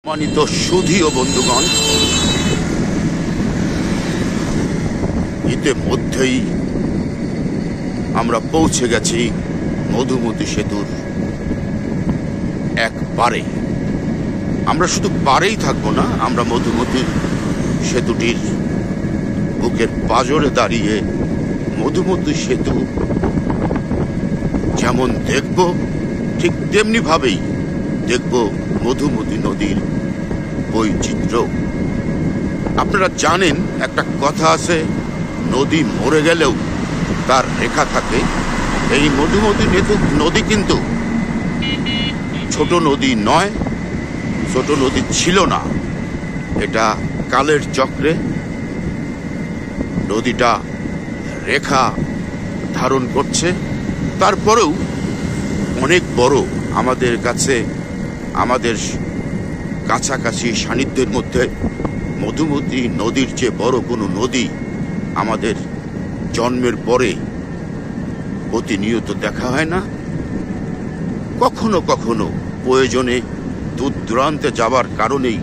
সম্মানিত সুধী ও বন্ধুগণ, ইতিমধ্যেই আমরা পৌঁছে গেছি মধুমতি সেতুর এক পারে। আমরা শুধু পারেই থাকবো না, আমরা মধুমতি সেতুটির বুকের পাঁজরে দাঁড়িয়ে মধুমতি সেতু যেমন দেখব, ঠিক তেমনি ভাবেই দেখব মধুমতি নদীর বৈচিত্র্য। আপনারা জানেন, একটা কথা আছে, নদী মরে গেলেও তার রেখা থাকে। এই মধুমতি নদী কিন্তু ছোট নদী নয়, ছোট নদী ছিল না। এটা কালের চক্রে নদীটা রেখা ধারণ করছে। তারপরেও অনেক বড়, আমাদের কাছে, আমাদের কাছাকাছি সান্নিধ্যের মধ্যে মধুমতি নদীর যে বড় কোনো নদী আমাদের জন্মের পরে প্রতিনিয়ত দেখা হয় না। কখনো কখনো প্রয়োজনে দূর দূরান্তে যাবার কারণেই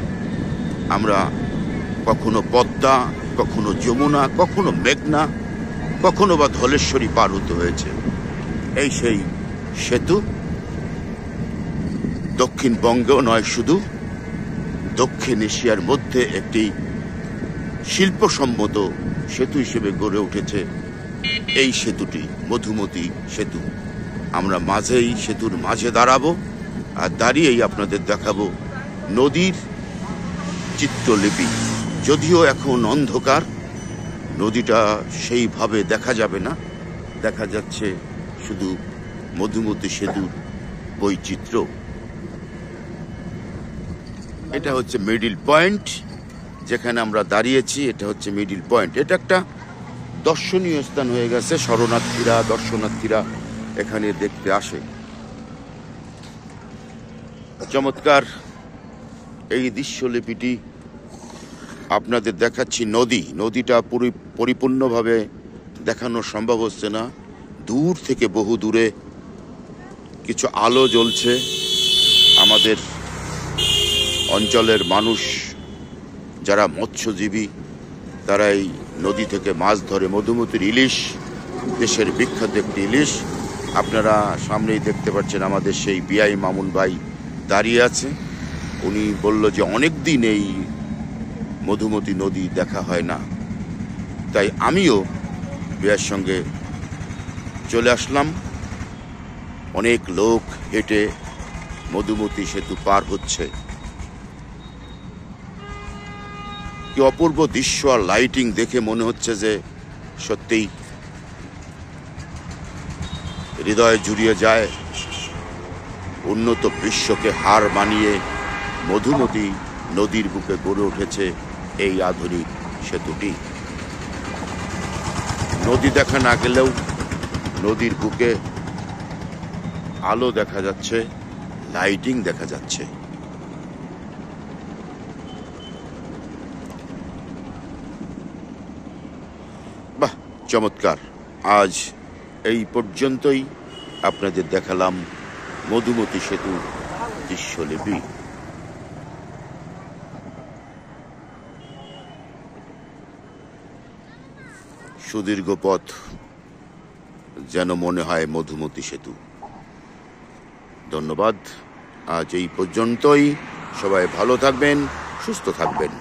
আমরা কখনো পদ্মা, কখনো যমুনা, কখনো মেঘনা, কখনো বা ধলেশ্বরী পার হতে হয়েছে। এই সেই সেতু দক্ষিণবঙ্গেও নয়, শুধু দক্ষিণ এশিয়ার মধ্যে একটি শিল্পসম্মত সেতু হিসেবে গড়ে উঠেছে এই সেতুটি, মধুমতি সেতু। আমরা মাঝেই, সেতুর মাঝে দাঁড়াবো, আর দাঁড়িয়েই আপনাদের দেখাবো নদীর চিত্রলিপি। যদিও এখন অন্ধকার, নদীটা সেইভাবে দেখা যাবে না, দেখা যাচ্ছে শুধু মধুমতি সেতুর বৈচিত্র্য। এটা হচ্ছে মিডিল পয়েন্ট, যেখানে আমরা দাঁড়িয়েছি। এটা হচ্ছে মিডিল পয়েন্ট। এটা একটা দর্শনীয় স্থান হয়ে গেছে। শরণার্থীরা, দর্শনার্থীরা এখানে দেখতে আসে। চমৎকার এই দৃশ্যলিপিটি আপনাদের দেখাচ্ছি। নদীটা পরিপূর্ণভাবে দেখানো সম্ভব হচ্ছে না। দূর থেকে, বহু দূরে কিছু আলো জ্বলছে। আমাদের অঞ্চলের মানুষ যারা মৎস্যজীবী, তারা এই নদী থেকে মাছ ধরে। মধুমতির ইলিশ দেশের বিখ্যাত একটি ইলিশ। আপনারা সামনেই দেখতে পাচ্ছেন আমাদের সেই বিআই মামুন ভাই দাঁড়িয়ে আছে। উনি বলল যে অনেক দিন এই মধুমতি নদী দেখা হয় না। তাই আমিও বিআইয়ের সঙ্গে চলে আসলাম। অনেক লোক হেঁটে মধুমতি সেতু পার হচ্ছে। কি অপূর্ব দৃশ্য! আর লাইটিং দেখে মনে হচ্ছে যে সত্যিই হৃদয়ে জুড়িয়ে যায়। উন্নত বিশ্বকে হার মানিয়ে মধুমতি নদীর বুকে গড়ে উঠেছে এই আধুনিক সেতুটি। নদী দেখা না গেলেও নদীর বুকে আলো দেখা যাচ্ছে, লাইটিং দেখা যাচ্ছে। বাহ, চমৎকার! আজ এই পর্যন্তই আপনাদের দেখালাম মধুমতি সেতুর দৃশ্যলিপি। সুদীর্ঘ পথ যেন মনে হয় মধুমতি সেতু। ধন্যবাদ। আজ এই পর্যন্তই। সবাই ভালো থাকবেন, সুস্থ থাকবেন।